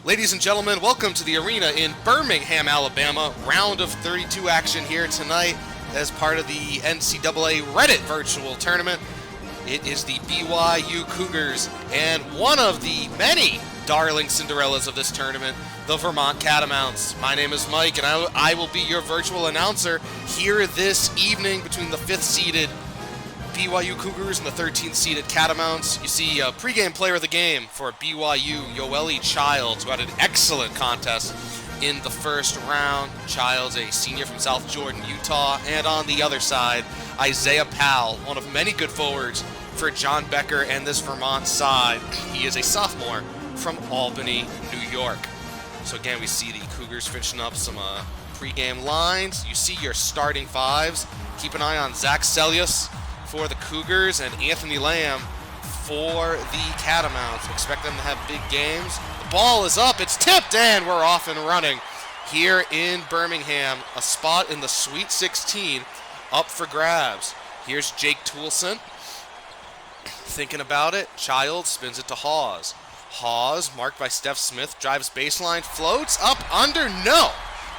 Ladies and gentlemen, welcome to the arena in Birmingham, Alabama. Round of 32 action here tonight as part of the NCAA Reddit virtual tournament. It is the BYU Cougars and one of the many darling Cinderellas of this tournament, the Vermont Catamounts. My name is Mike, and I will be your virtual announcer here this evening between the 5th-seeded BYU Cougars and the 13th-seeded Catamounts. You see pregame player of the game for BYU, Yoeli Childs, who had an excellent contest in the first round. Childs, a senior from South Jordan, Utah. And on the other side, Isaiah Powell, one of many good forwards for John Becker and this Vermont side. He is a sophomore from Albany, New York. So again, we see the Cougars finishing up some pregame lines. You see your starting fives. Keep an eye on Zach Sellius for the Cougars and Anthony Lamb for the Catamounts. Expect them to have big games. The ball is up, it's tipped, and we're off and running here in Birmingham. A spot in the Sweet 16 up for grabs. Here's Jake Toulson. Thinking about it, Childs spins it to Hawes. Hawes, marked by Steph Smith, drives baseline, floats up under, no!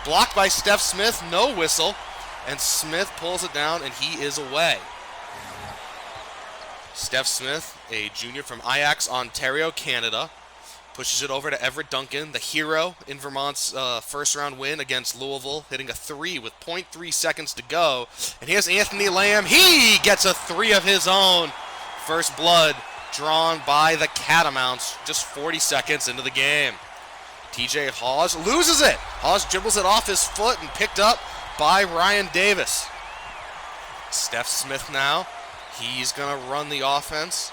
Blocked by Steph Smith, no whistle, and Smith pulls it down, and he is away. Steph Smith, a junior from Ajax, Ontario, Canada, pushes it over to Everett Duncan, the hero in Vermont's first-round win against Louisville, hitting a three with 0.3 seconds to go. And here's Anthony Lamb. He gets a three of his own. First blood drawn by the Catamounts just 40 seconds into the game. TJ Hawes loses it. Hawes dribbles it off his foot and picked up by Ryan Davis. Steph Smith now. He's going to run the offense.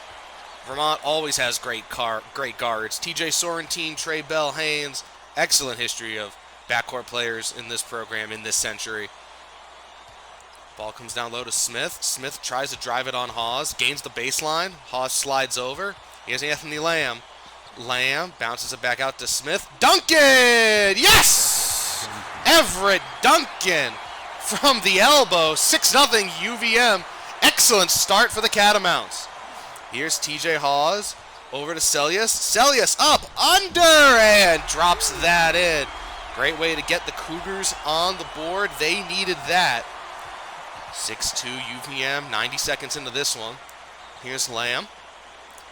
Vermont always has great guards. TJ Sorrentine, Trey Bell, Haynes. Excellent history of backcourt players in this program in this century. Ball comes down low to Smith. Smith tries to drive it on Hawes. Gains the baseline. Hawes slides over. Here's Anthony Lamb. Lamb bounces it back out to Smith. Duncan! Yes! Everett Duncan from the elbow. 6-0 UVM. Excellent start for the Catamounts. Here's TJ Hawes over to Sellius. Sellius up, under, and drops that in. Great way to get the Cougars on the board. They needed that. 6-2 UVM, 90 seconds into this one. Here's Lamb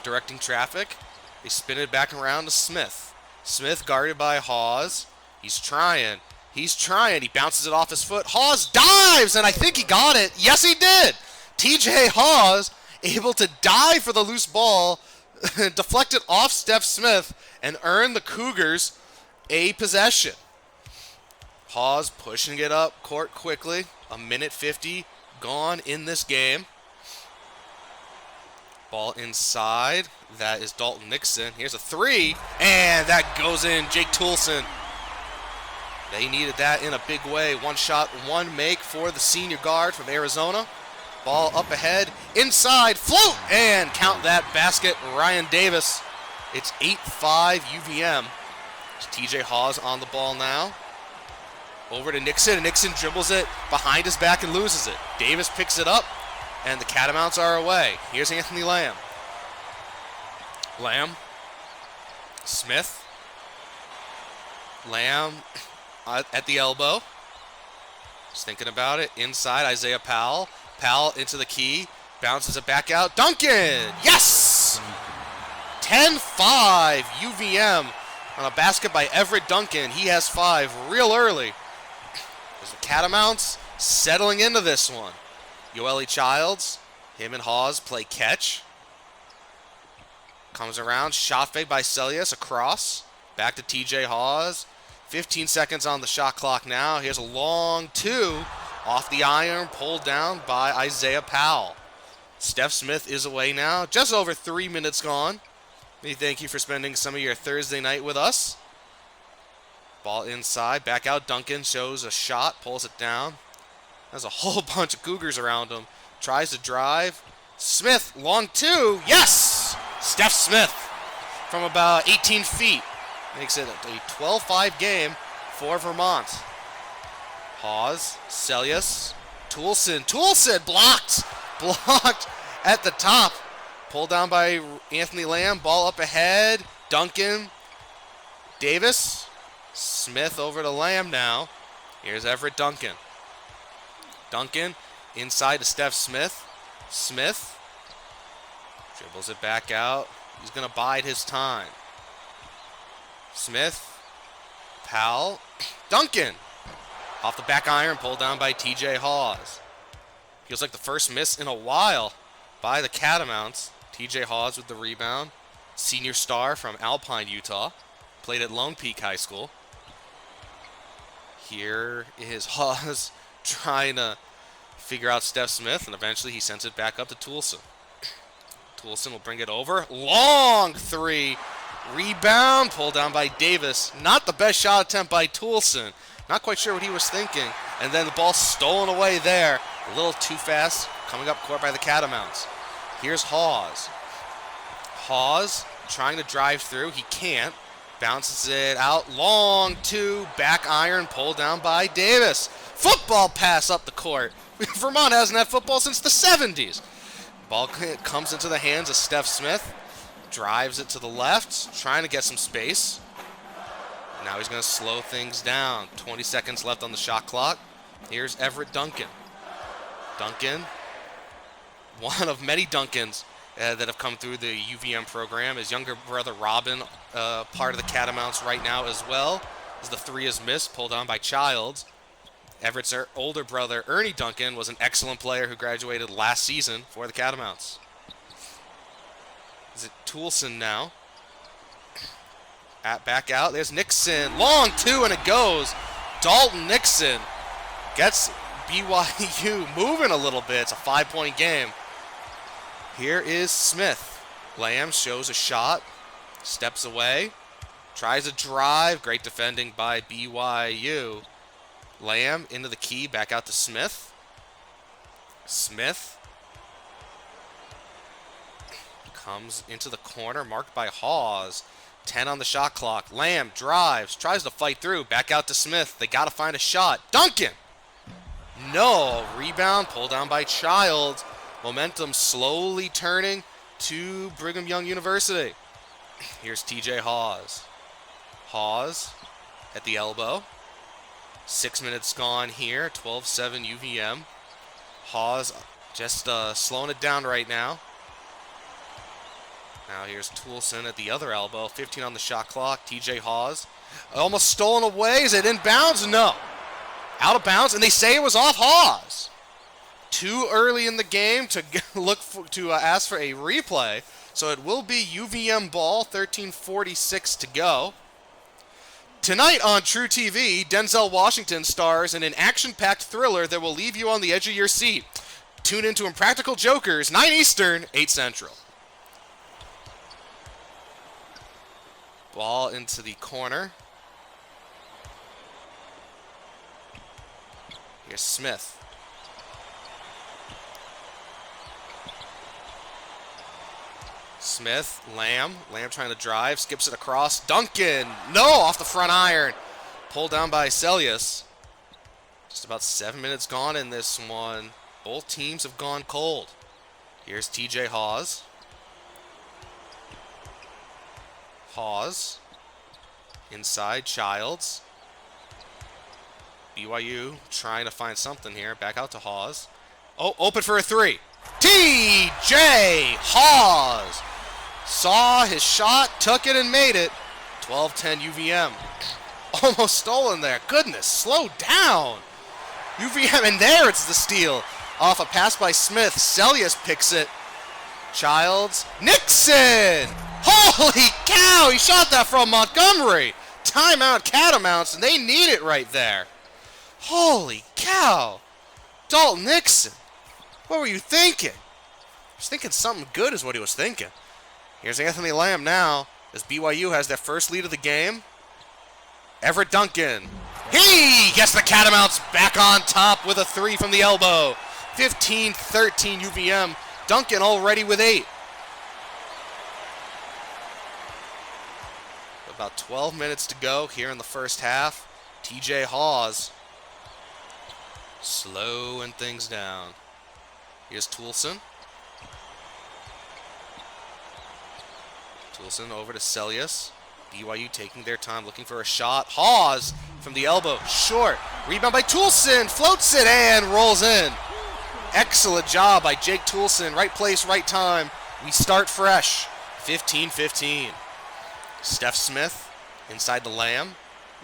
directing traffic. They spin it back around to Smith. Smith guarded by Hawes. He's trying. He bounces it off his foot. Hawes dives, and I think he got it. Yes, he did. TJ Hawes able to dive for the loose ball, deflect it off Steph Smith, and earn the Cougars a possession. Hawes pushing it up court quickly. 1:50 gone in this game. Ball inside. That is Dalton Nixon. Here's a three, and that goes in. Jake Toulson. They needed that in a big way. One shot, one make for the senior guard from Arizona. Ball up ahead, inside, float, and count that basket, Ryan Davis. It's 8-5 UVM. TJ Hawes on the ball now. Over to Nixon, and Nixon dribbles it behind his back and loses it. Davis picks it up, and the Catamounts are away. Here's Anthony Lamb. Lamb. Smith. Lamb at the elbow. Just thinking about it. Inside, Isaiah Powell. Powell into the key, bounces it back out. Duncan! Yes! 10-5 UVM on a basket by Everett Duncan. He has 5 real early. There's the Catamounts settling into this one. Yoeli Childs, him and Hawes play catch. Comes around, shot fake by Sellius across. Back to TJ Hawes. 15 seconds on the shot clock now. Here's a long two. Off the iron, pulled down by Isaiah Powell. Steph Smith is away now. Just over 3 minutes gone. We thank you for spending some of your Thursday night with us. Ball inside, back out. Duncan shows a shot, pulls it down. There's a whole bunch of Cougars around him. Tries to drive. Smith, long two. Yes! Steph Smith from about 18 feet. Makes it a 12-5 game for Vermont. Hawes, Sellius, Toulson, blocked at the top. Pulled down by Anthony Lamb, ball up ahead. Duncan Davis. Smith over to Lamb now. Here's Everett Duncan. Duncan inside to Steph Smith. Smith dribbles it back out. He's going to bide his time. Smith. Powell. Duncan. Off the back iron, pulled down by TJ Hawes. Feels like the first miss in a while by the Catamounts. TJ Hawes with the rebound. Senior star from Alpine, Utah. Played at Lone Peak High School. Here is Hawes trying to figure out Steph Smith, and eventually he sends it back up to Toulson. Toulson will bring it over. Long three. Rebound, pulled down by Davis. Not the best shot attempt by Toulson. Not quite sure what he was thinking. And then the ball stolen away there. A little too fast, coming up court by the Catamounts. Here's Hawes. Hawes trying to drive through. He can't. Bounces it out. Long two. Back iron, pulled down by Davis. Football pass up the court. Vermont hasn't had football since the 70s. Ball comes into the hands of Steph Smith. Drives it to the left, trying to get some space. Now he's going to slow things down. 20 seconds left on the shot clock. Here's Everett Duncan. Duncan, one of many Duncans that have come through the UVM program. His younger brother Robin, part of the Catamounts right now as well. As the three is missed, pulled on by Childs. Everett's older brother Ernie Duncan was an excellent player who graduated last season for the Catamounts. Is it Toulson now? Back out. There's Nixon. Long two, and it goes. Dalton Nixon gets BYU moving a little bit. It's a 5-point game. Here is Smith. Lamb shows a shot. Steps away. Tries a drive. Great defending by BYU. Lamb into the key. Back out to Smith. Smith comes into the corner, marked by Hawes. 10 on the shot clock. Lamb drives, tries to fight through. Back out to Smith. They got to find a shot. Duncan! No. Rebound, pulled down by Childs. Momentum slowly turning to Brigham Young University. Here's TJ Hawes. Hawes at the elbow. 6 minutes gone here. 12-7 UVM. Hawes just slowing it down right now. Now here's Toulson at the other elbow. 15 on the shot clock. TJ Hawes. Almost stolen away. Is it in bounds? No. Out of bounds, and they say it was off Hawes. Too early in the game to ask for a replay. So it will be UVM ball. 13:46 to go. Tonight on True TV, Denzel Washington stars in an action-packed thriller that will leave you on the edge of your seat. Tune into Impractical Jokers, 9 Eastern, 8 Central. Ball into the corner. Here's Smith. Smith, Lamb trying to drive, skips it across. Duncan, no, off the front iron. Pulled down by Celius. Just about 7 minutes gone in this one. Both teams have gone cold. Here's TJ Hawes. Hawes. Inside, Childs. BYU trying to find something here. Back out to Hawes. Oh, open for a three. TJ Hawes saw his shot, took it, and made it. 12-10 UVM. Almost stolen there. Goodness, slow down. UVM, and there it's the steal. Off a pass by Smith. Celius picks it. Childs. Nixon! Holy cow! He shot that from Montgomery. Timeout Catamounts, and they need it right there. Holy cow. Dalton Nixon. What were you thinking? He was thinking something good is what he was thinking. Here's Anthony Lamb now as BYU has their first lead of the game. Everett Duncan. He gets the Catamounts back on top with a three from the elbow. 15-13 UVM. Duncan already with 8. About 12 minutes to go here in the first half. TJ Hawes slowing things down. Here's Toulson. Toulson over to Celius. BYU taking their time, looking for a shot. Hawes from the elbow, short. Rebound by Toulson, floats it and rolls in. Excellent job by Jake Toulson. Right place, right time. We start fresh. 15-15. Steph Smith inside to Lamb.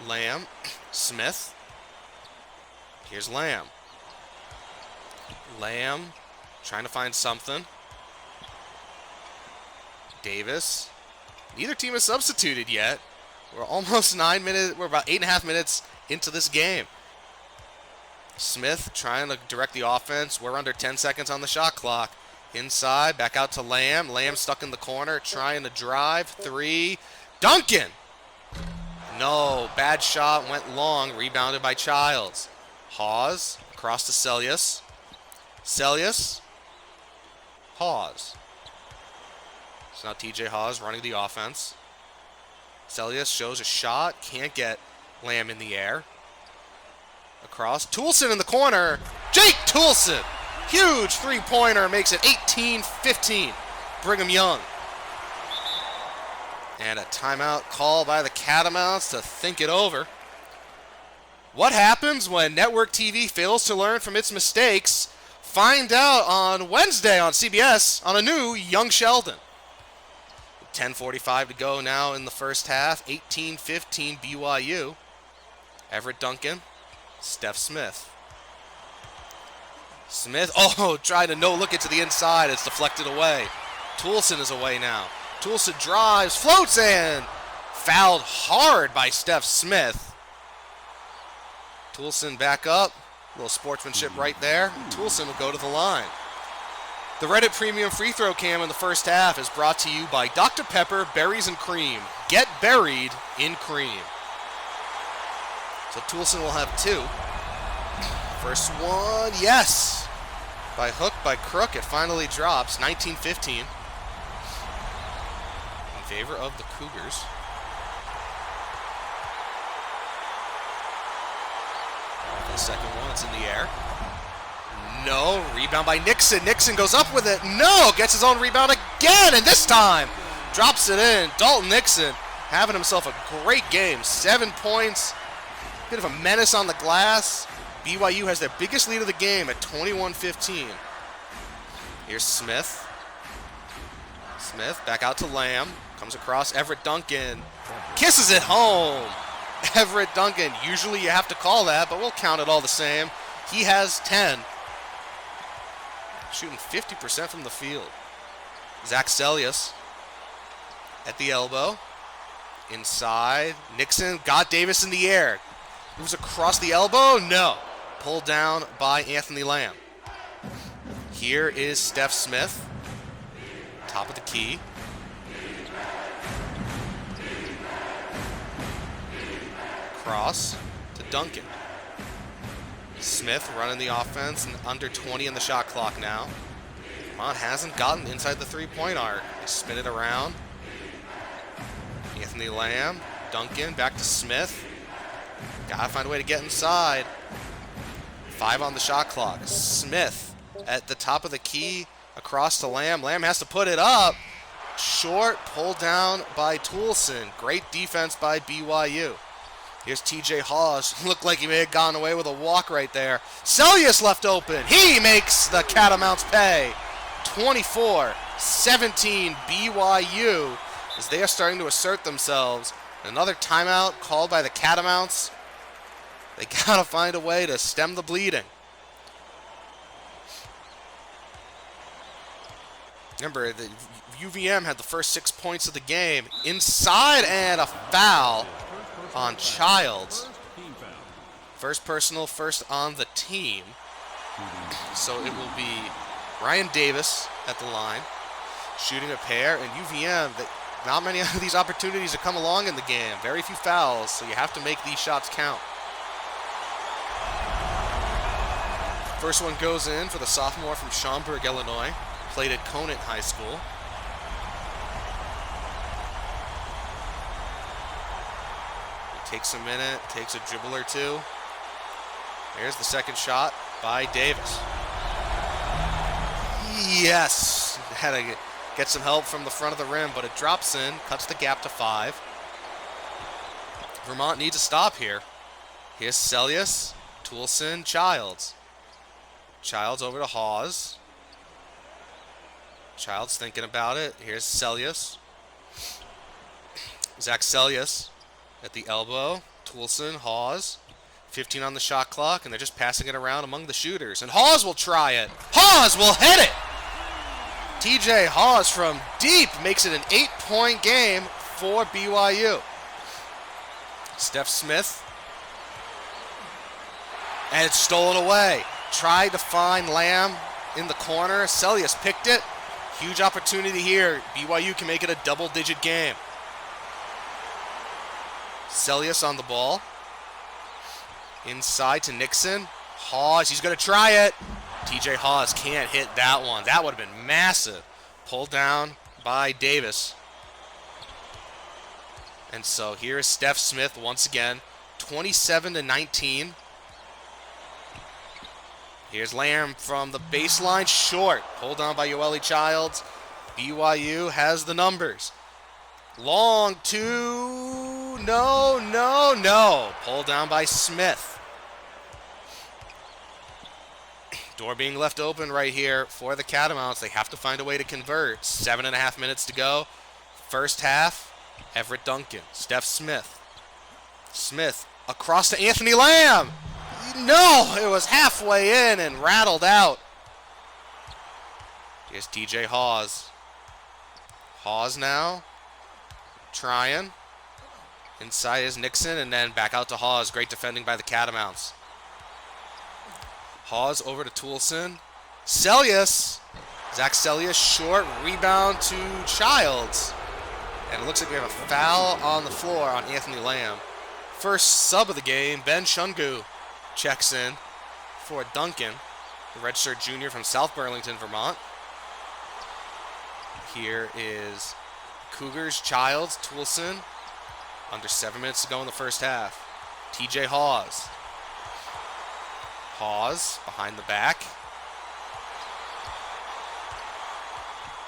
Lamb, Smith. Here's Lamb. Lamb trying to find something. Davis. Neither team has substituted yet. We're almost 9 minutes. We're about 8.5 minutes into this game. Smith trying to direct the offense. We're under 10 seconds on the shot clock. Inside, back out to Lamb. Lamb stuck in the corner, trying to drive. 3. Duncan! No, bad shot, went long, rebounded by Childs. Hawes, across to Celius. Celius. Hawes. So now TJ Hawes running the offense. Celius shows a shot, can't get Lamb in the air. Across, Toulson in the corner. Jake Toulson! Huge three-pointer, makes it 18-15. Brigham Young. And a timeout call by the Catamounts to think it over. What happens when network TV fails to learn from its mistakes? Find out on Wednesday on CBS on a new Young Sheldon. 10:45 to go now in the first half. 18-15 BYU. Everett Duncan. Steph Smith. Smith, tried to no-look it to the inside. It's deflected away. Toulson is away now. Toulson drives, floats in. Fouled hard by Steph Smith. Toulson back up. A little sportsmanship right there. Toulson will go to the line. The Reddit Premium Free Throw Cam in the first half is brought to you by Dr. Pepper Berries and Cream. Get buried in cream. So Toulson will have 2. First one, yes! By hook, by crook, it finally drops. 19-15. In favor of the Cougars. The second one, it's in the air. No, rebound by Nixon. Nixon goes up with it. No, gets his own rebound again, and this time drops it in. Dalton Nixon having himself a great game. 7 points, bit of a menace on the glass. BYU has their biggest lead of the game at 21-15. Here's Smith. Smith back out to Lamb. Comes across Everett Duncan. Kisses it home. Everett Duncan. Usually you have to call that, but we'll count it all the same. He has 10. Shooting 50% from the field. Zach Celius at the elbow. Inside. Nixon got Davis in the air. Moves across the elbow. No. Pulled down by Anthony Lamb. Here is Steph Smith. Top of the key. Cross to Duncan. Smith running the offense and under 20 in the shot clock now. Vermont hasn't gotten inside the three-point arc. They spin it around. Anthony Lamb. Duncan back to Smith. Gotta find a way to get inside. 5 on the shot clock. Smith at the top of the key across to Lamb. Lamb has to put it up. Short, pulled down by Toulson. Great defense by BYU. Here's TJ Hawes. Looked like he may have gone away with a walk right there. Celius left open. He makes the Catamounts pay. 24-17 BYU as they are starting to assert themselves. Another timeout called by the Catamounts. They gotta find a way to stem the bleeding. Remember, the UVM had the first 6 points of the game. Inside and a foul on Childs. First personal, first on the team. So it will be Ryan Davis at the line, shooting a pair, and UVM, not many of these opportunities have come along in the game. Very few fouls, so you have to make these shots count. First one goes in for the sophomore from Schaumburg, Illinois. Played at Conant High School. Takes a minute, takes a dribble or two. There's the second shot by Davis. Yes! Had to get some help from the front of the rim, but it drops in, cuts the gap to 5. Vermont needs a stop here. Here's Celius, Toulson, Childs. Childs over to Hawes. Childs thinking about it. Here's Celius. Zach Celius at the elbow. Toulson, Hawes. 15 on the shot clock, and they're just passing it around among the shooters. And Hawes will try it. Hawes will hit it! TJ Hawes from deep makes it an 8-point game for BYU. Steph Smith. And it's stolen away. Tried to find Lamb in the corner. Celius picked it. Huge opportunity here. BYU can make it a double-digit game. Celius on the ball. Inside to Nixon. Hawes, he's going to try it. TJ Hawes can't hit that one. That would have been massive. Pulled down by Davis. And so here is Steph Smith once again. 27-19. Here's Lamb from the baseline, short. Pulled down by Yoeli Childs. BYU has the numbers. Long two. No. Pulled down by Smith. Door being left open right here for the Catamounts. They have to find a way to convert. 7.5 minutes to go. First half, Everett Duncan. Steph Smith. Smith across to Anthony Lamb. No, it was halfway in and rattled out. Here's TJ Hawes. Hawes now. Trying. Inside is Nixon, and then back out to Hawes. Great defending by the Catamounts. Hawes over to Toulson. Celius. Zach Celius short. Rebound to Childs. And it looks like we have a foul on the floor on Anthony Lamb. First sub of the game, Ben Shungu checks in for Duncan, the redshirt junior from South Burlington, Vermont. Here is Cougars, Childs, Toulson. Under 7 minutes to go in the first half. TJ Hawes. Hawes behind the back.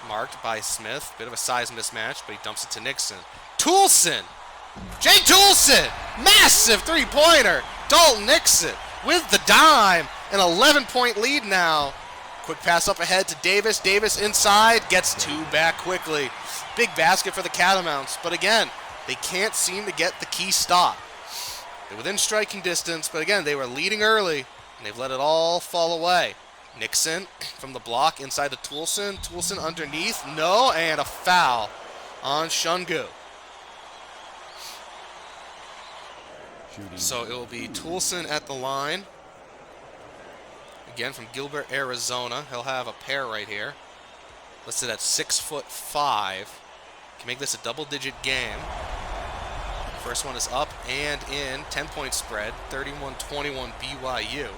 Marked by Smith. Bit of a size mismatch, but he dumps it to Nixon. Toulson! Jake Toulson! Massive three-pointer! Dalton Nixon with the dime. An 11-point lead now. Quick pass up ahead to Davis. Davis inside. Gets two back quickly. Big basket for the Catamounts. But again, they can't seem to get the key stop. They're within striking distance, but again, they were leading early, and they've let it all fall away. Nixon from the block inside to Toulson. Toulson underneath. No, and a foul on Shungu. So it will be Toulson at the line. Again from Gilbert, Arizona. He'll have a pair right here. Listed at 6'5". Can make this a double-digit game. First one is up and in. 10-point spread. 31-21 BYU.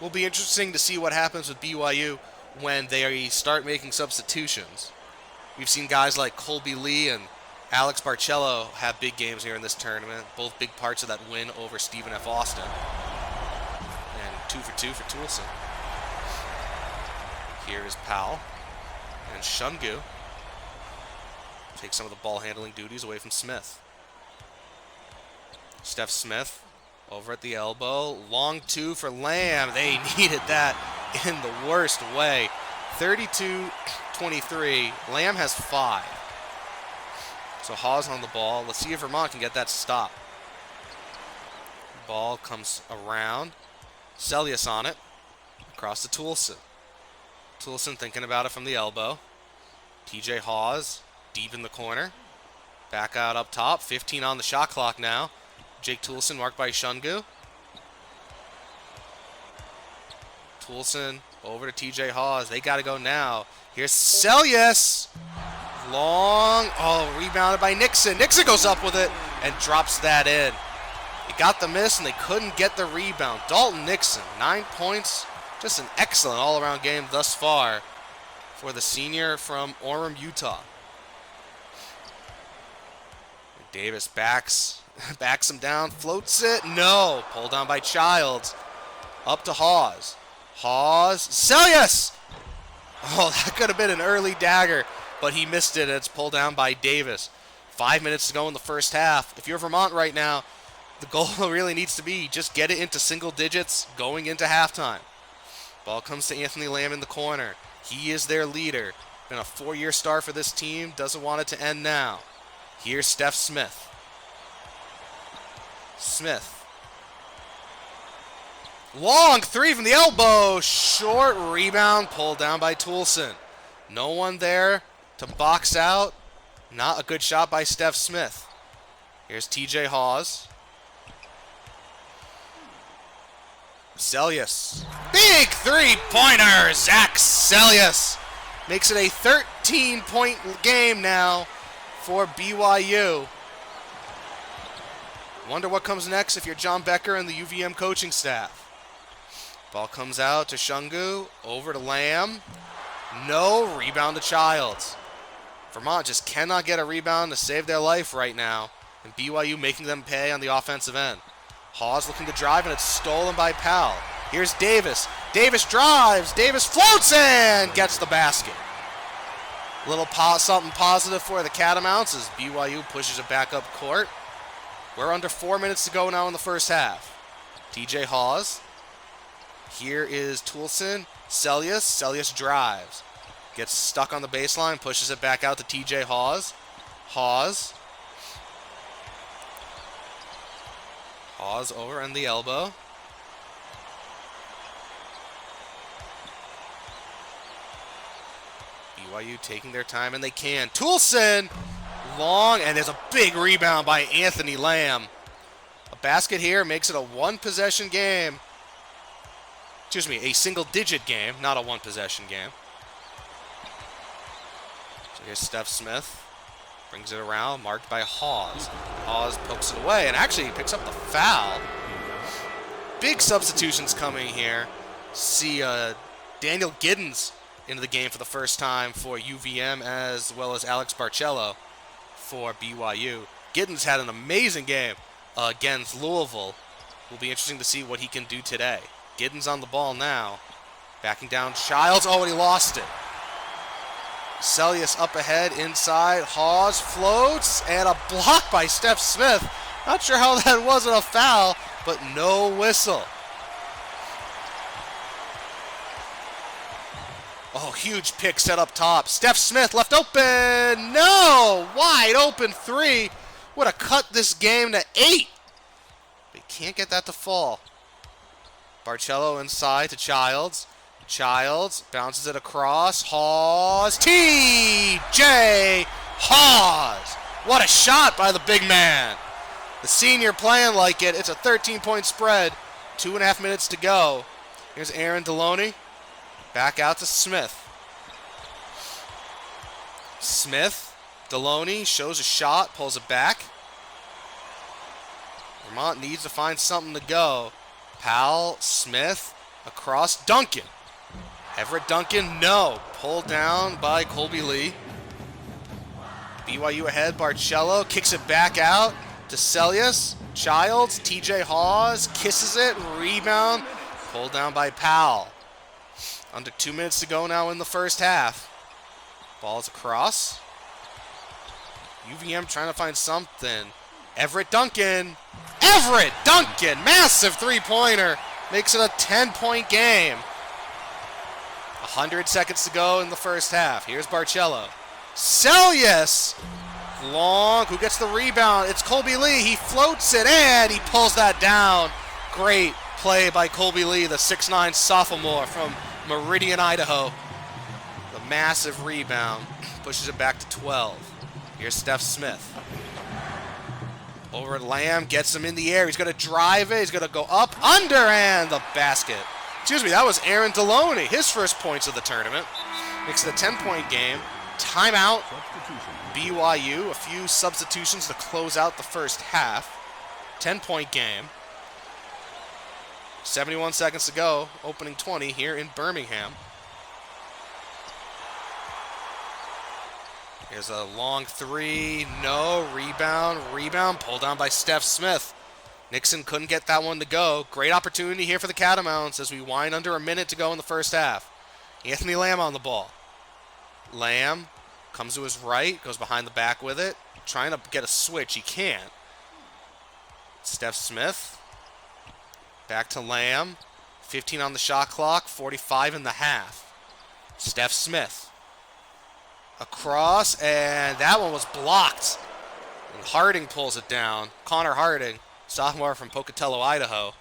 Will be interesting to see what happens with BYU when they start making substitutions. We've seen guys like Colby Lee and Alex Barcello have big games here in this tournament. Both big parts of that win over Stephen F. Austin. And 2 for 2 for Toulson. Here is Powell. And Shungu takes some of the ball handling duties away from Smith. Steph Smith over at the elbow. Long two for Lamb. They needed that in the worst way. 32-23. Lamb has 5. So Hawes on the ball. Let's see if Vermont can get that stop. Ball comes around. Celius on it. Across to Toulson. Toulson thinking about it from the elbow. TJ Hawes deep in the corner. Back out up top. 15 on the shot clock now. Jake Toulson marked by Shungu. Toulson over to TJ Hawes. They got to go now. Here's Celius. Long. Oh, rebounded by Nixon. Nixon goes up with it and drops that in. He got the miss and they couldn't get the rebound. Dalton Nixon, 9 points. Just an excellent all-around game thus far for the senior from Orem, Utah. Davis backs him down, floats it. No. Pulled down by Childs. Up to Hawes. Hawes. Celius! Oh, that could have been an early dagger, but he missed it, and it's pulled down by Davis. 5 minutes to go in the first half. If you're Vermont right now, the goal really needs to be just get it into single digits going into halftime. Ball comes to Anthony Lamb in the corner. He is their leader. Been a 4-year star for this team. Doesn't want it to end now. Here's Steph Smith. Smith. Long three from the elbow. Short rebound pulled down by Toulson. No one there to box out. Not a good shot by Steph Smith. Here's TJ Hawes. Celius. Big three-pointer. Zach Celius makes it a 13-point game now for BYU. Wonder what comes next if you're John Becker and the UVM coaching staff. Ball comes out to Shungu. Over to Lamb. No. Rebound to Childs. Vermont just cannot get a rebound to save their life right now. And BYU making them pay on the offensive end. Hawes looking to drive, and it's stolen by Powell. Here's Davis. Davis drives. Davis floats and gets the basket. Little something positive for the Catamounts as BYU pushes it back up court. We're under 4 minutes to go now in the first half. TJ Hawes. Here is Toulson. Celius. Celius drives. Gets stuck on the baseline, pushes it back out to TJ Hawes. Hawes. Hawes over on the elbow. BYU taking their time, and they can. Toulson! Long, and there's a big rebound by Anthony Lamb. A basket here makes it a one-possession game. Excuse me, a single-digit game, not a one-possession game. So here's Steph Smith. Brings it around, marked by Hawes. Hawes pokes it away, and actually he picks up the foul. Big substitutions coming here. See Daniel Giddens into the game for the first time for UVM, as well as Alex Barcello for BYU. Giddens had an amazing game against Louisville. Will be interesting to see what he can do today. Giddens on the ball now. Backing down Childs. Oh, and he lost it. Celius up ahead, inside. Hawes floats, and a block by Steph Smith. Not sure how that wasn't a foul, but no whistle. Oh, huge pick set up top. Steph Smith left open. No! Wide open three. Would have cut this game to 8. But can't get that to fall. Barcello inside to Childs. Childs bounces it across. Hawes. TJ Hawes. What a shot by the big man. The senior playing like it. It's a 13-point spread. 2.5 minutes to go. Here's Aaron Deloney. Back out to Smith. Smith. Deloney shows a shot. Pulls it back. Vermont needs to find something to go. Powell. Smith. Across. Duncan. Everett Duncan, no. Pulled down by Colby Lee. BYU ahead, Barcello kicks it back out to Celius. Childs, TJ Hawes, kisses it, rebound. Pulled down by Powell. Under 2 minutes to go now in the first half. Ball's across. UVM trying to find something. Everett Duncan. Everett Duncan, massive three-pointer. Makes it a 10-point game. 100 seconds to go in the first half. Here's Barcello. Celius! Long. Who gets the rebound? It's Colby Lee. He floats it, and he pulls that down. Great play by Colby Lee, the 6'9 sophomore from Meridian, Idaho. The massive rebound. Pushes it back to 12. Here's Steph Smith. Over at Lamb. Gets him in the air. He's going to drive it. He's going to go up, under, and the basket. Excuse me, that was Aaron Deloney, his first points of the tournament. Makes it a 10-point game. Timeout. BYU, a few substitutions to close out the first half. 10-point game. 71 seconds to go, opening 20 here in Birmingham. Here's a long three, no, rebound, pulled down by Steph Smith. Nixon couldn't get that one to go. Great opportunity here for the Catamounts as we wind under a minute to go in the first half. Anthony Lamb on the ball. Lamb comes to his right, goes behind the back with it. trying to get a switch. He can't. Steph Smith. Back to Lamb. 15 on the shot clock. 45 in the half. Steph Smith. Across, and that one was blocked. And Harding pulls it down. Connor Harding, sophomore from Pocatello, Idaho.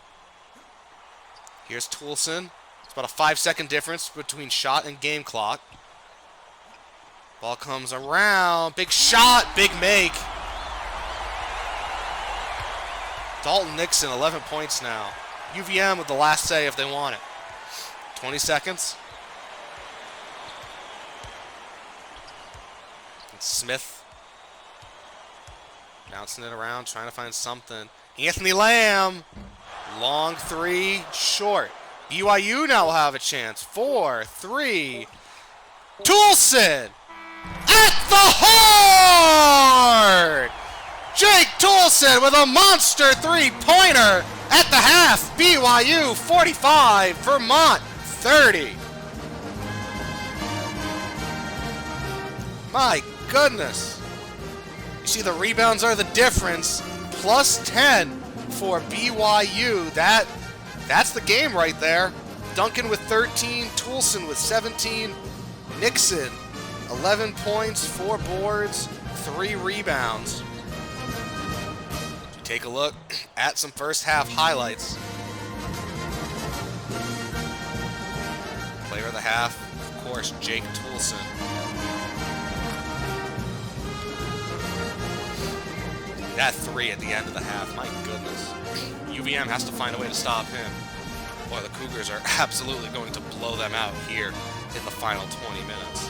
Here's Toulson. It's about a 5-second difference between shot and game clock. Ball comes around. Big shot, big make. Dalton Nixon, 11 points now. UVM with the last say if they want it. 20 seconds. And Smith bouncing it around, trying to find something. Anthony Lamb, long three, short. BYU now will have a chance. 4-3. Toulson at the horn! Jake Toulson with a monster three-pointer at the half. BYU 45, Vermont 30. My goodness. You see the rebounds are the difference. Plus 10 for BYU. That's the game right there. Duncan with 13, Toulson with 17, Nixon 11 points, 4 boards, 3 rebounds. Take a look at some first half highlights. Player of the half, of course, Jake Toulson. That three at the end of the half, my goodness. UVM has to find a way to stop him. Boy, the Cougars are absolutely going to blow them out here in the final 20 minutes.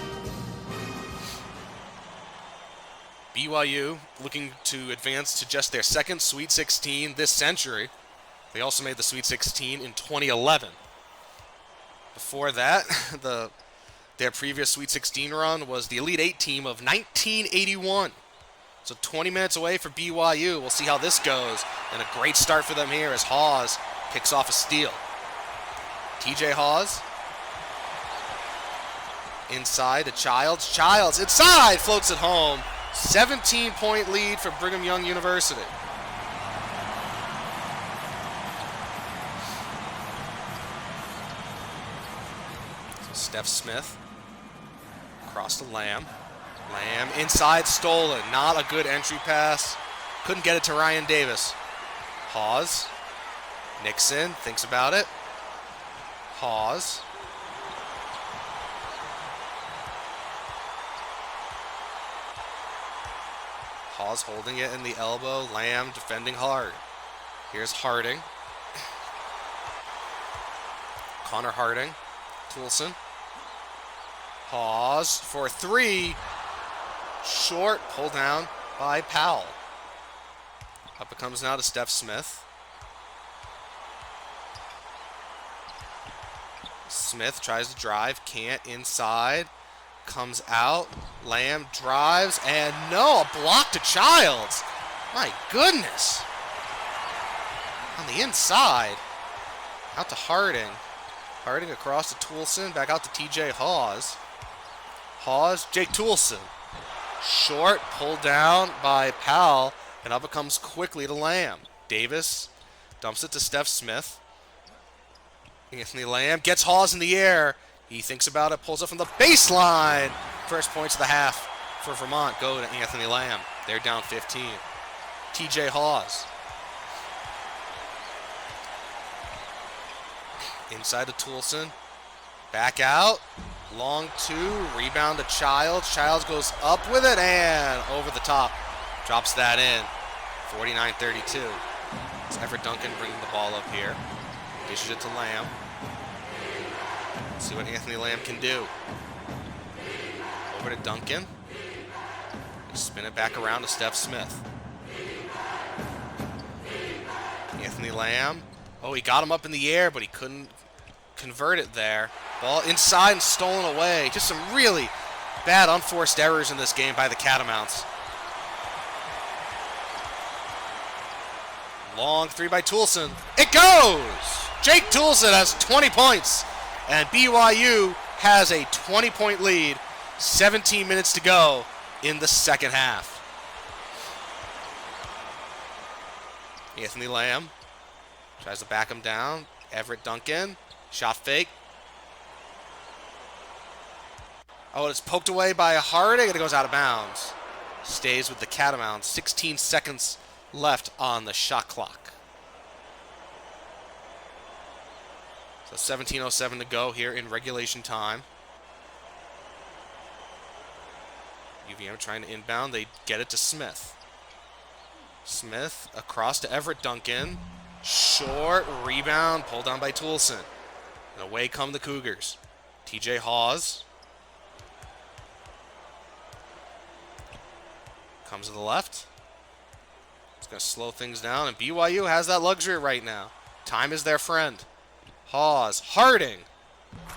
BYU looking to advance to just their second Sweet 16 this century. They also made the Sweet 16 in 2011. Before that, their previous Sweet 16 run was the Elite 8 team of 1981. So 20 minutes away for BYU. We'll see how this goes. And a great start for them here as Hawes picks off a steal. TJ Hawes. Inside to Childs. Childs inside, floats it home. 17-point lead for Brigham Young University. So Steph Smith across to Lamb. Lamb inside, stolen. Not a good entry pass. Couldn't get it to Ryan Davis. Hawes. Nixon thinks about it. Hawes. Hawes holding it in the elbow. Lamb defending hard. Here's Harding. Connor Harding. Toulson. Hawes for three. Short. Pulled down by Powell. Up it comes now to Steph Smith. Smith tries to drive. Can't. Inside. Comes out. Lamb drives, and no, a block to Childs. My goodness. On the inside. Out to Harding. Harding across to Toulson. Back out to TJ Hawes. Hawes, Jake Toulson. Short, pulled down by Powell, and up it comes quickly to Lamb. Davis dumps it to Steph Smith. Anthony Lamb gets Hawes in the air. He thinks about it, pulls up from the baseline. First points of the half for Vermont go to Anthony Lamb. They're down 15. TJ Hawes. Inside to Toulson. Back out. Long two. Rebound to Childs. Childs goes up with it and over the top. Drops that in. 49-32. It's Everett Duncan bringing the ball up here. Dishes it to Lamb. See what Anthony Lamb can do. Over to Duncan. Spin it back around to Steph Smith. Anthony Lamb. Oh, he got him up in the air, but he couldn't convert it there. Ball inside and stolen away. Just some really bad unforced errors in this game by the Catamounts. Long three by Toulson. It goes! Jake Toulson has 20 points. And BYU has a 20-point lead. 17 minutes to go in the second half. Anthony Lamb tries to back him down. Everett Duncan. Shot fake. Oh, it's poked away by Harding, and it goes out of bounds. Stays with the Catamounts. 16 seconds left on the shot clock. So 17:07 to go here in regulation time. UVM trying to inbound. They get it to Smith. Smith across to Everett Duncan. Short rebound. Pulled down by Toulson. And away come the Cougars. TJ Hawes. Comes to the left. It's going to slow things down. And BYU has that luxury right now. Time is their friend. Hawes. Harding.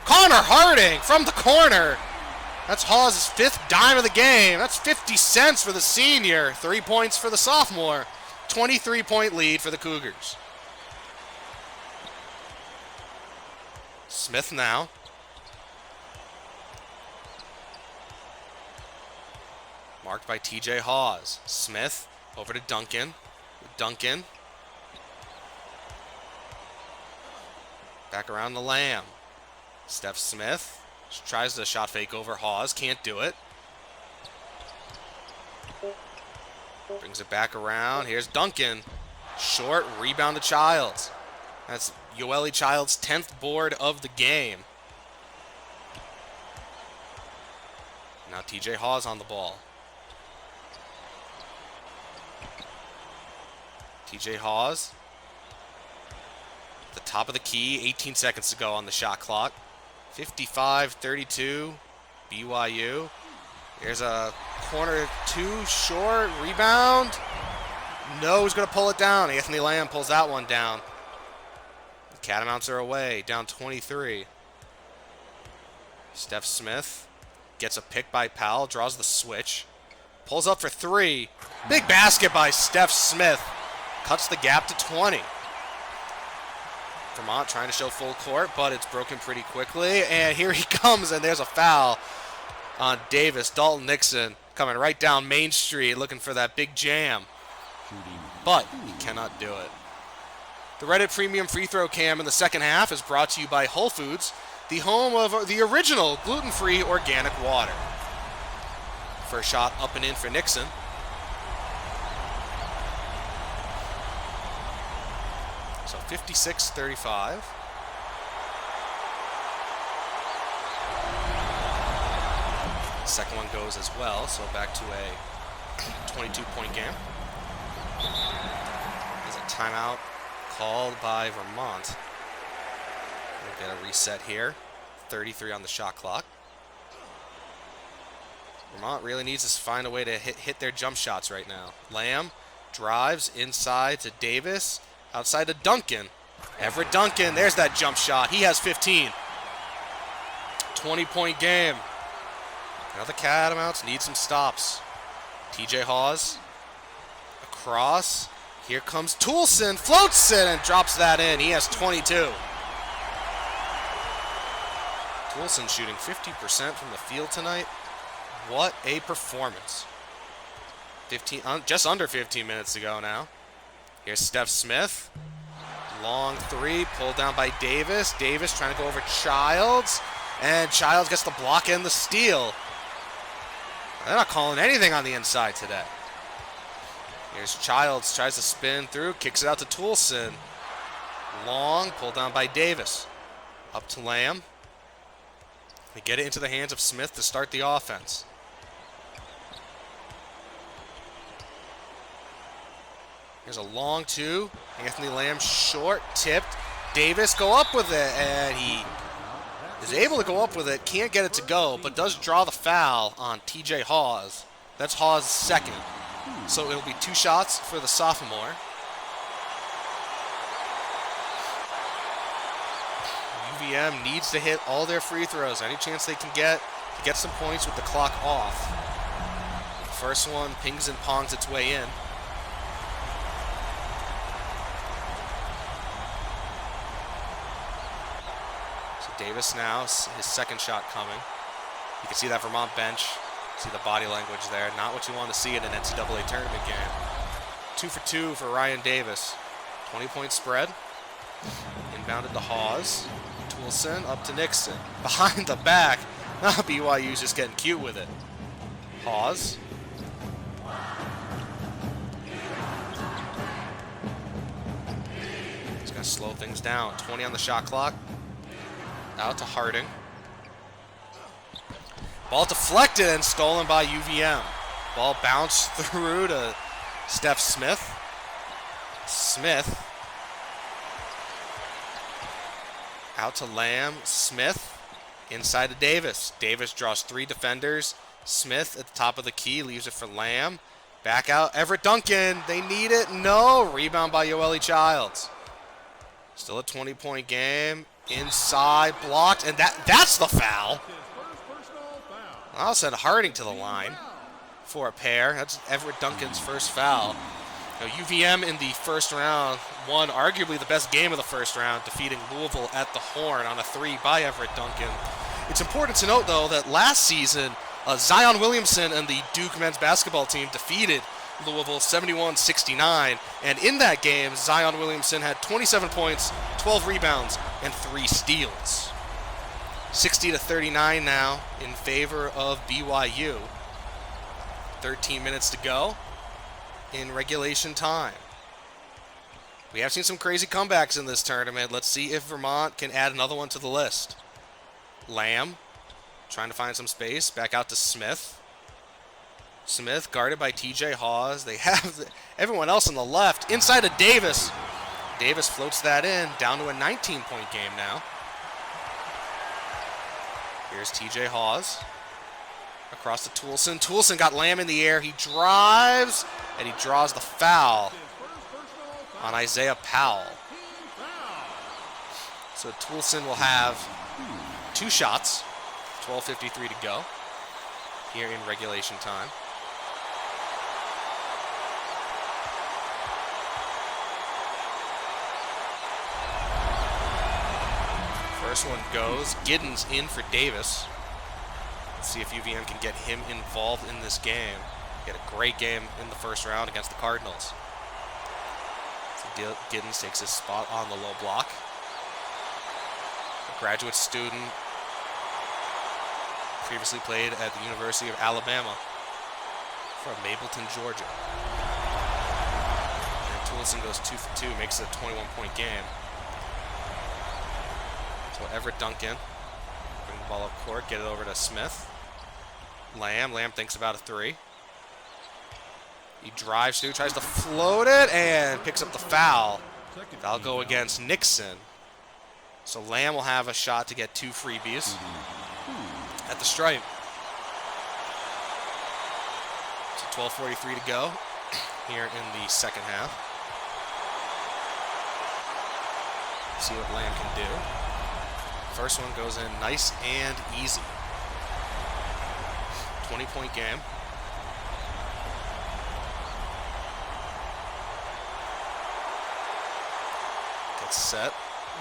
Connor Harding from the corner. That's Hawes' 5th dime of the game. That's 50 cents for the senior. 3 points for the sophomore. 23-point lead for the Cougars. Smith now. Marked by TJ Hawes. Smith over to Duncan. Duncan. Back around the Lamb. Steph Smith. Tries the shot fake over Hawes. Can't do it. Brings it back around. Here's Duncan. Short rebound to Childs. That's Yoeli Childs' 10th board of the game. Now TJ Hawes on the ball. TJ Hawes. At the top of the key. 18 seconds to go on the shot clock. 55-32, BYU. There's a corner 2 short rebound. No, he's going to pull it down. Anthony Lamb pulls that one down. The Catamounts are away, down 23. Steph Smith gets a pick by Powell, draws the switch. Pulls up for 3. Big basket by Steph Smith. Cuts the gap to 20. Vermont trying to show full court, but it's broken pretty quickly. And here he comes, and there's a foul on Davis. Dalton Nixon coming right down Main Street looking for that big jam. But he cannot do it. The Reddit Premium Free Throw Cam in the second half is brought to you by Whole Foods, the home of the original gluten-free organic water. First shot up and in for Nixon. So 56-35. Second one goes as well, so back to a 22-point game. There's a timeout called by Vermont. We'll get a reset here. 33 on the shot clock. Vermont really needs to find a way to hit their jump shots right now. Lamb drives inside to Davis. Outside to Duncan. Everett Duncan, there's that jump shot. He has 15. 20-point game. Now the Catamounts need some stops. TJ Hawes. Across. Here comes Toulson. Floats it and drops that in. He has 22. Toulson shooting 50% from the field tonight. What a performance. Just under 15 minutes to go now. Here's Steph Smith. Long 3, pulled down by Davis. Davis trying to go over Childs. And Childs gets the block and the steal. They're not calling anything on the inside today. Here's Childs, tries to spin through, kicks it out to Toulson. Long, pulled down by Davis. Up to Lamb. They get it into the hands of Smith to start the offense. Here's a long 2. Anthony Lamb short, tipped. Davis go up with it, and he is able to go up with it. Can't get it to go, but does draw the foul on TJ Hawes. That's Hawes' second. So it'll be 2 shots for the sophomore. UVM needs to hit all their free throws. Any chance they can get to get some points with the clock off. First one pings and pongs its way in. Davis now, his second shot coming. You can see that Vermont bench. See the body language there. Not what you want to see in an NCAA tournament game. 2 for 2 for Ryan Davis. 20-point spread. Inbounded to Hawes. Toulson up to Nixon. Behind the back. BYU's just getting cute with it. Hawes. He's going to slow things down. 20 on the shot clock. Out to Harding. Ball deflected and stolen by UVM. Ball bounced through to Steph Smith. Smith. Out to Lamb. Smith. Inside to Davis. Davis draws 3 defenders. Smith at the top of the key. Leaves it for Lamb. Back out. Everett Duncan. They need it. No. Rebound by Yoeli Childs. Still a 20-point game. Inside. Blocked. And that's the foul. I'll send Harding to the line for a pair. That's Everett Duncan's first foul. Now, UVM in the first round won arguably the best game of the first round, defeating Louisville at the Horn on a 3 by Everett Duncan. It's important to note, though, that last season, Zion Williamson and the Duke men's basketball team defeated Louisville 71-69. And in that game, Zion Williamson had 27 points, 12 rebounds, and 3 steals. 60-39 now in favor of BYU. 13 minutes to go in regulation time. We have seen some crazy comebacks in this tournament. Let's see if Vermont can add another one to the list. Lamb trying to find some space. Back out to Smith. Smith guarded by TJ Hawes. They have everyone else on the left. Inside to Davis. Davis floats that in. Down to a 19-point game now. Here's TJ Hawes. Across to Toulson. Toulson got Lamb in the air. He drives, and he draws the foul on Isaiah Powell. So Toulson will have 2 shots. 12:53 to go here in regulation time. First one goes. Giddens in for Davis. Let's see if UVM can get him involved in this game. He had a great game in the first round against the Cardinals. So Giddens takes his spot on the low block. A graduate student. Previously played at the University of Alabama from Mapleton, Georgia. And Toulson goes 2 for 2, makes it a 21-point game. So Everett Duncan, bring the ball up court, get it over to Smith. Lamb thinks about a 3. He drives through, tries to float it, and picks up the foul. That'll go against Nixon. So Lamb will have a shot to get 2 freebies at the stripe. So 12:43 to go here in the second half. See what Lamb can do. First one goes in nice and easy. 20-point game. Gets set.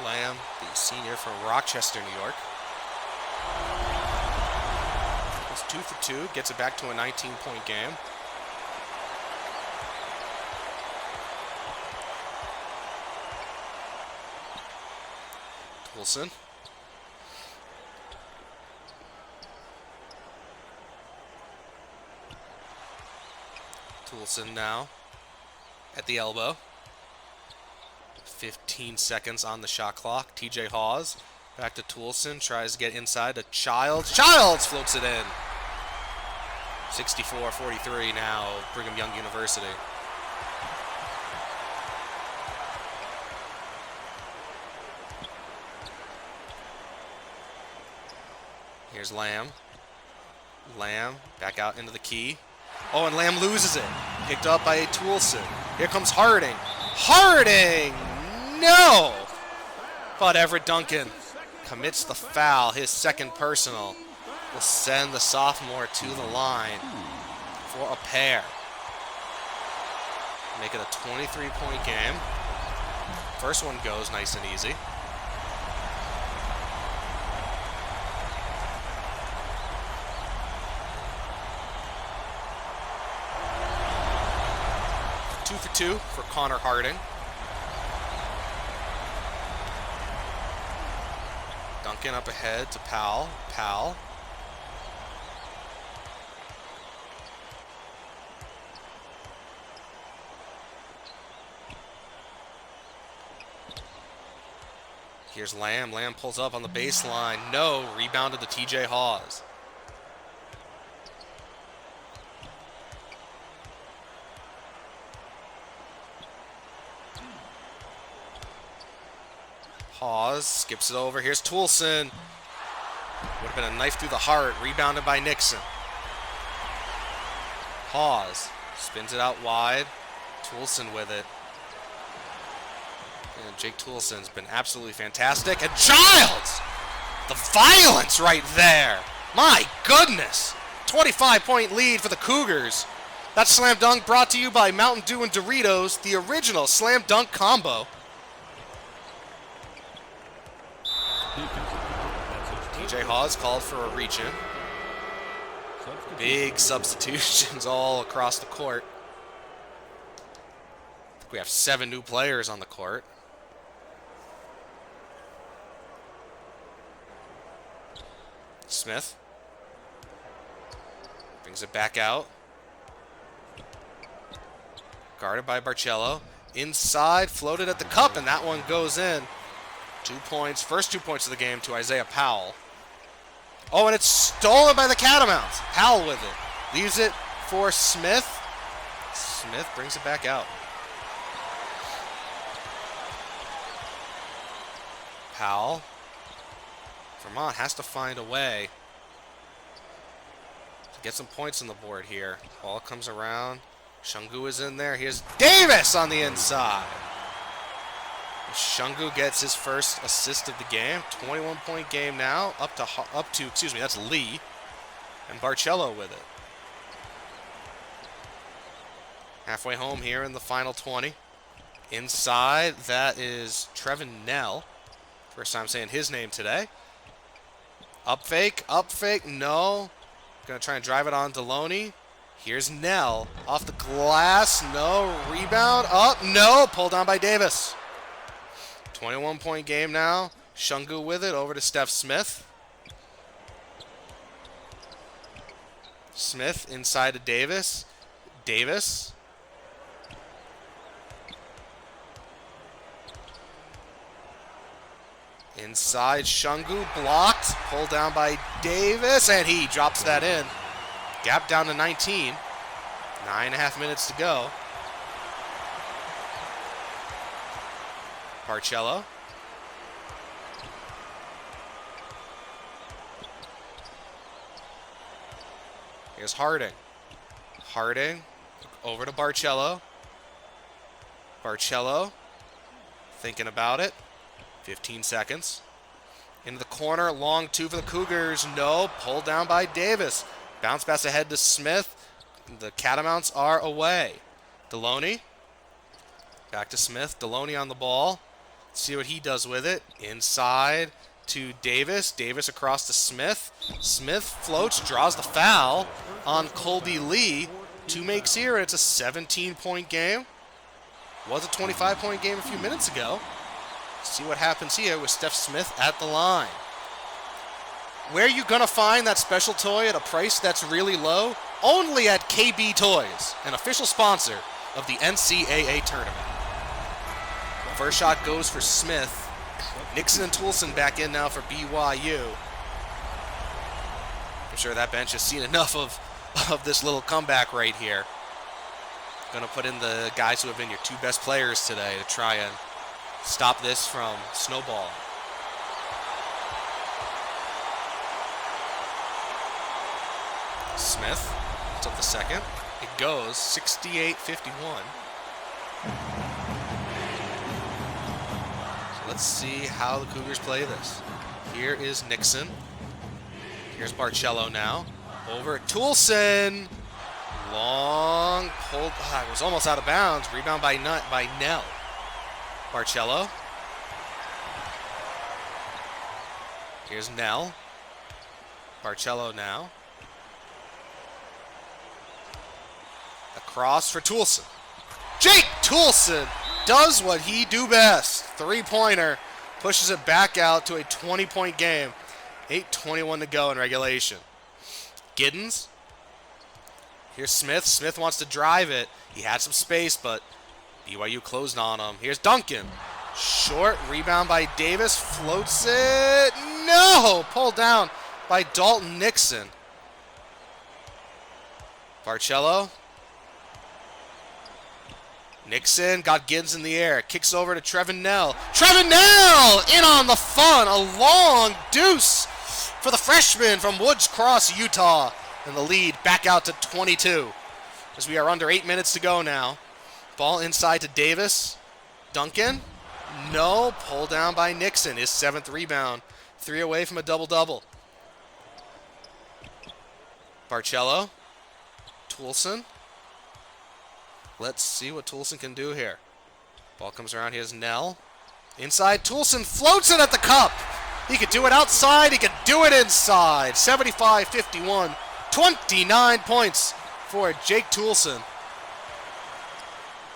Lamb, the senior from Rochester, New York. Goes 2 for 2, gets it back to a 19-point game. Toulson. Toulson now at the elbow. 15 seconds on the shot clock. TJ Hawes back to Toulson. Tries to get inside to Childs. Childs floats it in. 64-43 now, Brigham Young University. Here's Lamb. Lamb back out into the key. Oh, and Lamb loses it. Picked up by Toulson. Here comes Harding. Harding! No! But Everett Duncan commits the foul. His second personal will send the sophomore to the line for a pair. Make it a 23-point game. First one goes nice and easy. For Connor Harding. Duncan up ahead to Powell. Powell. Here's Lamb. Lamb pulls up on the baseline. No. Rebounded to TJ Hawes. Hawes skips it over. Here's Toulson. Would have been a knife through the heart. Rebounded by Nixon. Hawes spins it out wide. Toulson with it. And Jake Toulson's been absolutely fantastic. And Childs! The violence right there. My goodness. 25-point lead for the Cougars. That slam dunk brought to you by Mountain Dew and Doritos, the original slam dunk combo. TJ Hawes called for a reach-in. Big substitutions all across the court. I think we have 7 new players on the court. Smith brings it back out. Guarded by Barcello. Inside, floated at the cup, and that one goes in. 2 points, first 2 points of the game to Isaiah Powell. Oh, and it's stolen by the Catamounts. Powell with it. Leaves it for Smith. Smith brings it back out. Powell. Vermont has to find a way to get some points on the board here. Ball comes around. Shungu is in there. Here's Davis on the inside. Shungu gets his first assist of the game. 21-point game now. Up to, excuse me, that's Lee. And Barcello with it. Halfway home here in the final 20. Inside, that is Trevin Nell. First time saying his name today. Up fake, no. Gonna try and drive it on Deloney. Here's Nell. Off the glass, no. Rebound, up, no. Pulled down by Davis. 21-point game now. Shungu with it, over to Steph Smith. Smith inside to Davis. Davis. Inside, Shungu blocked, pulled down by Davis, and he drops that in. Gap down to 19. 9.5 minutes to go. Barcello. Here's Harding. Harding over to Barcello. Barcello thinking about it. 15 seconds. Into the corner, long 2 for the Cougars. No, pulled down by Davis. Bounce pass ahead to Smith. The Catamounts are away. Deloney. Back to Smith. Deloney on the ball. Let's see what he does with it. Inside to Davis. Davis across to Smith. Smith floats, draws the foul on Colby Lee. 2 makes here, and it's a 17-point game. Was a 25-point game a few minutes ago. See what happens here with Steph Smith at the line. Where are you going to find that special toy at a price that's really low? Only at KB Toys, an official sponsor of the NCAA tournament. First shot goes for Smith. Nixon and Toulson back in now for BYU. I'm sure that bench has seen enough of this little comeback right here. Going to put in the guys who have been your 2 best players today to try and stop this from snowballing. Smith took the second. It goes 68-51. So let's see how the Cougars play this. Here is Nixon. Here's Barcello now. Over at Toulson. Long pulled. It was almost out of bounds. Rebound by Nell. Barcello. Here's Nell. Barcello now. Across for Toulson. Jake Toulson does what he do best. 3-pointer pushes it back out to a 20-point game. 8:21 to go in regulation. Giddens. Here's Smith. Smith wants to drive it. He had some space, but BYU closed on him. Here's Duncan. Short rebound by Davis. Floats it. No! Pulled down by Dalton Nixon. Barcello. Nixon got Giddens in the air. Kicks over to Trevin Knell. Trevin Knell in on the fun. A long deuce for the freshman from Woods Cross, Utah. And the lead back out to 22 as we are under 8 minutes to go now. Ball inside to Davis. Duncan. No. Pull down by Nixon. His 7th rebound. 3 away from a double-double. Barcello. Toulson. Let's see what Toulson can do here. Ball comes around. Here's Knell. Inside. Toulson floats it at the cup. He could do it outside. He could do it inside. 75-51. 29 points for Jake Toulson.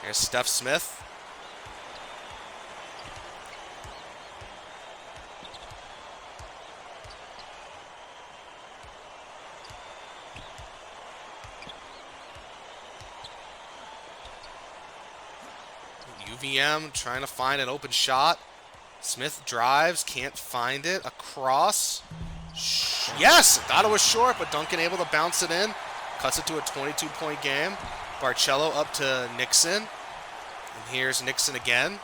Here's Steph Smith. UVM trying to find an open shot. Smith drives, can't find it. Across. Yes! Thought it was short, but Duncan able to bounce it in. Cuts it to a 22-point game. Barcello up to Nixon. And here's Nixon again.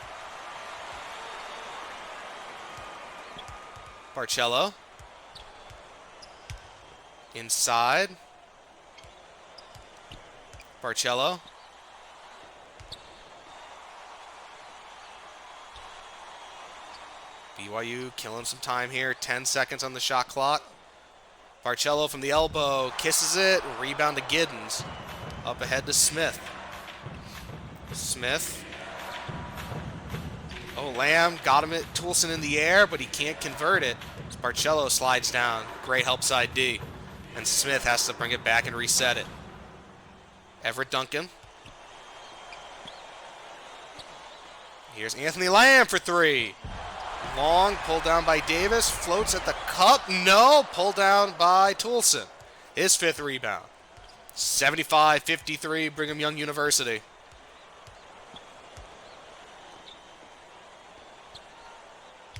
Barcello. Inside. Barcello. BYU killing some time here. 10 seconds on the shot clock. Barcello from the elbow. Kisses it. Rebound to Giddens. Up ahead to Smith. Smith. Oh, Lamb got him at Toulson in the air, but he can't convert it. Barcello slides down. Great help side D. And Smith has to bring it back and reset it. Everett Duncan. Here's Anthony Lamb for 3. Long, pulled down by Davis, floats at the cup. No, pulled down by Toulson. His 5th rebound. 75-53, Brigham Young University.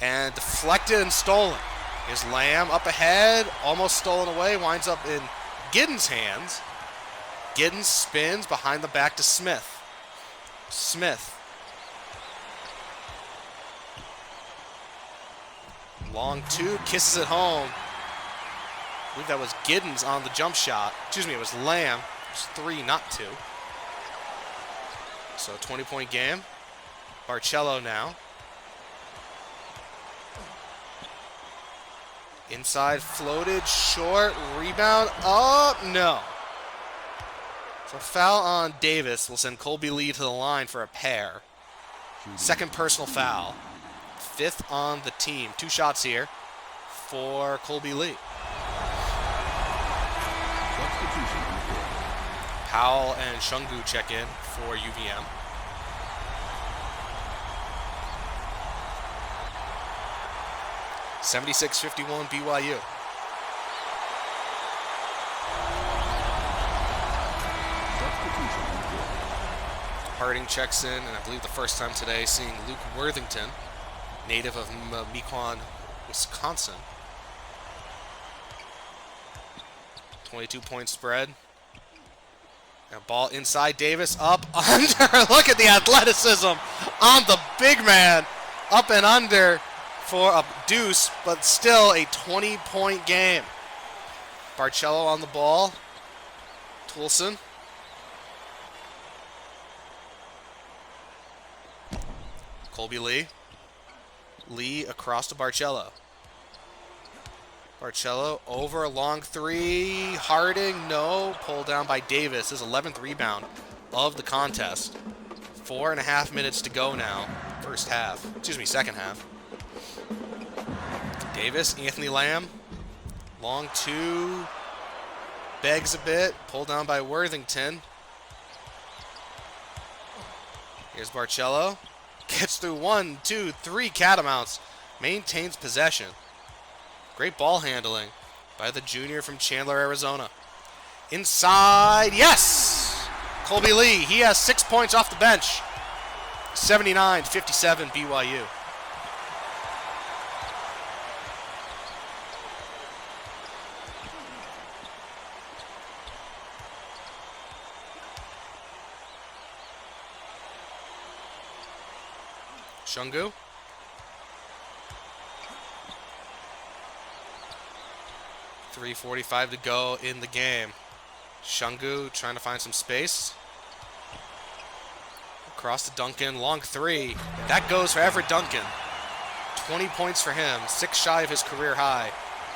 And deflected and stolen. Here's Lamb up ahead, almost stolen away, winds up in Giddens' hands. Giddens spins behind the back to Smith. Smith. Long 2, kisses it home. I believe that was Giddens on the jump shot. Excuse me, it was Lamb. It was 3, not 2. So 20-point game. Barcello now. Inside floated, short, rebound, up, no. So foul on Davis will send Colby Lee to the line for a pair. 2nd personal foul. 5th on the team. 2 shots here for Colby Lee. Powell and Shungu check in for UVM. (76-51) BYU. Harding checks in, and I believe the first time today seeing Luke Worthington, native of Mequon, Wisconsin. 22-point spread. Now ball inside, Davis up, under. Look at the athleticism on the big man. Up and under for a deuce, but still a 20-point game. Barcello on the ball. Toulson. Colby Lee. Lee across to Barcello. Barcello over a long 3. Harding, no. Pulled down by Davis. His 11th rebound of the contest. 4.5 minutes to go now. First half. Excuse me, second half. Davis, Anthony Lamb. Long 2. Begs a bit. Pulled down by Worthington. Here's Barcello. Gets through 1, 2, 3 catamounts. maintains possession. Great ball handling by the junior from Chandler, Arizona. Inside, yes! Colby Lee, he has 6 points off the bench. 79-57 BYU. Shungu. .345 to go in the game. Shungu trying to find some space. Across to Duncan, long three. That goes for Everett Duncan. 20 points for him, 6 shy of his career high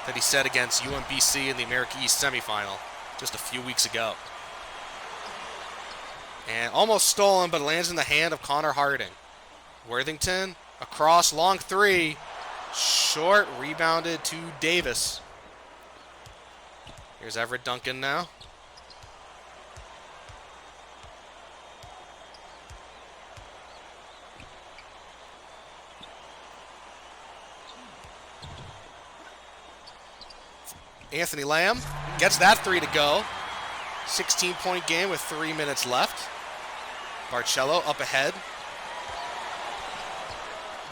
that he set against UMBC in the America East semifinal just a few weeks ago. And almost stolen, but lands in the hand of Connor Harding. Worthington, across, long three. Short, rebounded to Davis. Here's Everett Duncan now. Anthony Lamb gets that three to go. 16-point game with 3 minutes left. Barcello up ahead.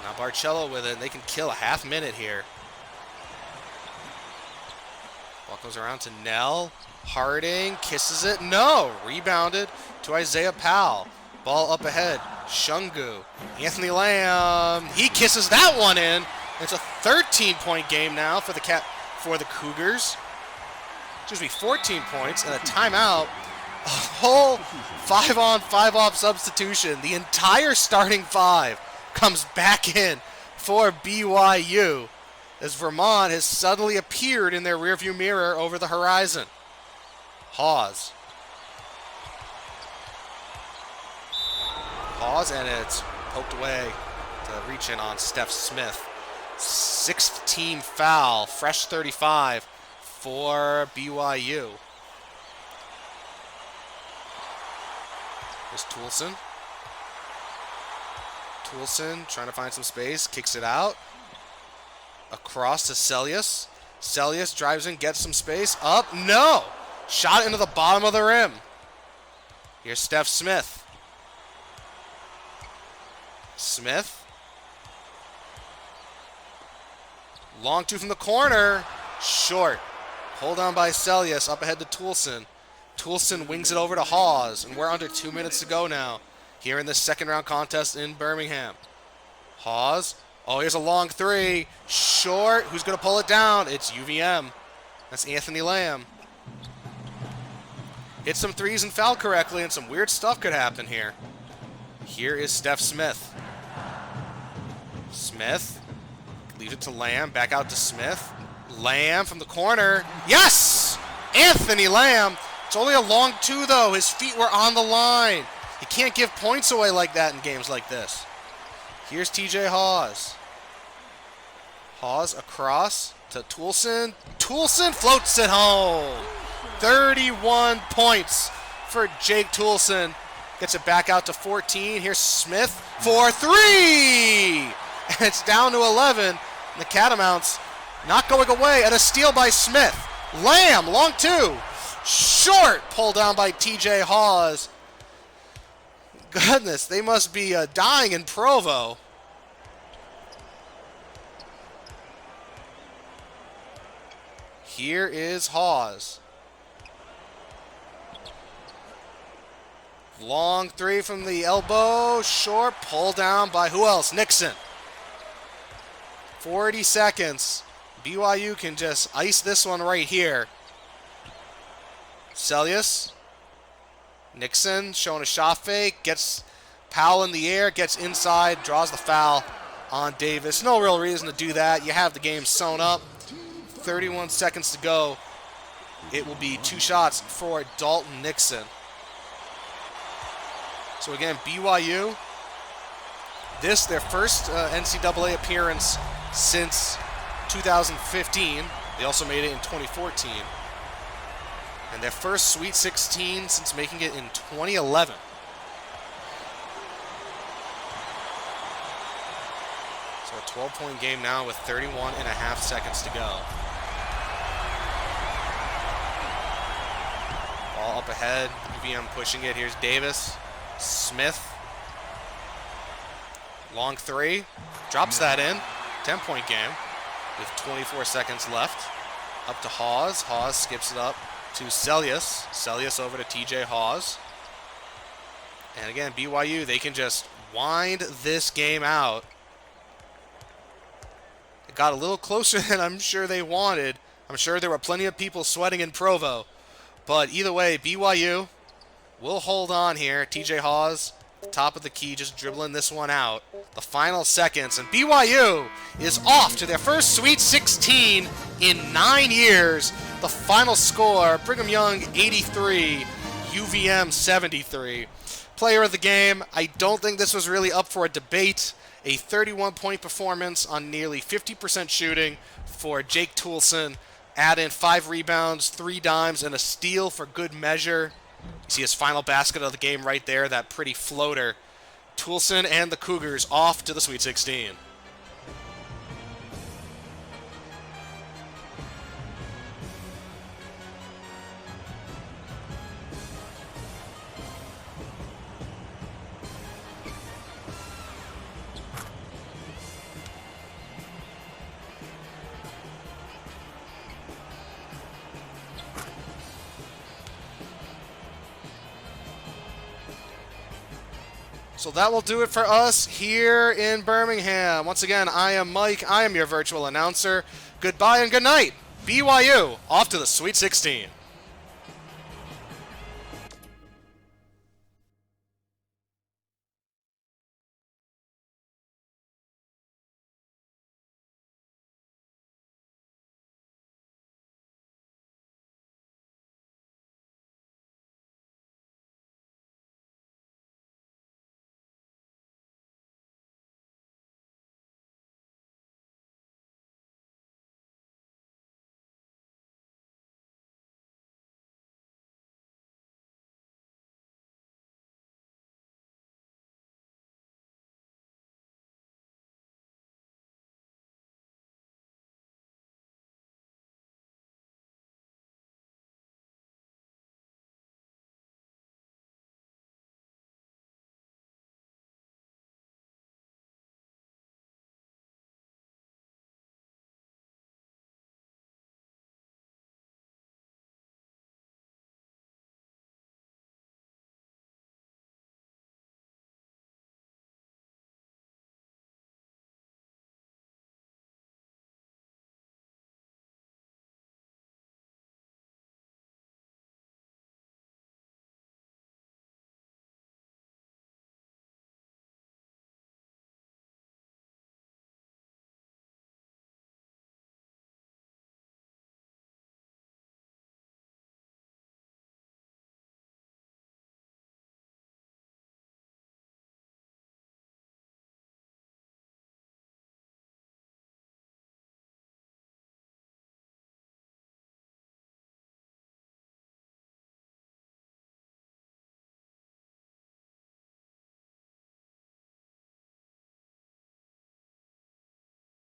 Now Barcello with it. They can kill a half minute here. Ball goes around to Nell. Harding kisses it. No! Rebounded to Isaiah Powell. Ball up ahead. Shungu. Anthony Lamb. He kisses that one in. It's a 13-point game now for the Cougars. Excuse me, 14 points and a timeout. A whole 5-on, 5-off substitution. The entire starting 5 comes back in for BYU as Vermont has suddenly appeared in their rearview mirror over the horizon. Hawes, and it's poked away to reach in on Steph Smith. 6th team foul, fresh 35 for BYU. There's Toulson. Toulson trying to find some space, kicks it out. Across to Celius. Celius drives in, gets some space. Up, no! Shot into the bottom of the rim. Here's Steph Smith. Smith. Long two from the corner. Short. Hold on by Celius. Up ahead to Toulson. Toulson wings it over to Hawes. And we're under 2 minutes to go now here in the second round contest in Birmingham. Hawes. Oh, here's a long three. Short. Who's going to pull it down? It's UVM. That's Anthony Lamb. Hit some threes and foul correctly, and some weird stuff could happen here. Here is Steph Smith. Smith. Leaves it to Lamb. Back out to Smith. Lamb from the corner. Yes! Anthony Lamb. It's only a long two, though. His feet were on the line. You can't give points away like that in games like this. Here's TJ Hawes. Hawes across to Toulson. Toulson floats it home. 31 points for Jake Toulson. Gets it back out to 14. Here's Smith for three. And it's down to 11. And the Catamounts not going away. And a steal by Smith. Lamb, long two. Short, pulled down by TJ Hawes. Goodness, they must be dying in Provo. Here is Hawes. Long three from the elbow. Short, pulled down by who else? Nixon. 40 seconds. BYU can just ice this one right here. Celius. Nixon showing a shot fake. Gets Powell in the air. Gets inside. Draws the foul on Davis. No real reason to do that. You have the game sewn up. 31 seconds to go. It will be 2 shots for Dalton Nixon. So again, BYU, this their first NCAA appearance since 2015. They also made it in 2014. And their first Sweet 16 since making it in 2011. So a 12-point game now with 31 and a half seconds to go. Ball up ahead. UVM pushing it. Here's Davis. Smith. Long three. Drops that in. 10-point game with 24 seconds left. Up to Hawes. Hawes skips it up to Celius. Celius over to TJ Hawes. And again, BYU, they can just wind this game out. It got a little closer than I'm sure they wanted. I'm sure there were plenty of people sweating in Provo. But either way, BYU will hold on here. TJ Hawes, top of the key, just dribbling this one out. The final seconds, and BYU is off to their first Sweet 16 in 9 years. The final score, Brigham Young 83, UVM 73. Player of the game, I don't think this was really up for a debate. A 31-point performance on nearly 50% shooting for Jake Toulson. Add in 5 rebounds, 3 dimes, and a steal for good measure. You see his final basket of the game right there, that pretty floater. Toulson and the Cougars off to the Sweet 16. So that will do it for us here in Birmingham. Once again, I am Mike. I am your virtual announcer. Goodbye and good night. BYU off to the Sweet 16.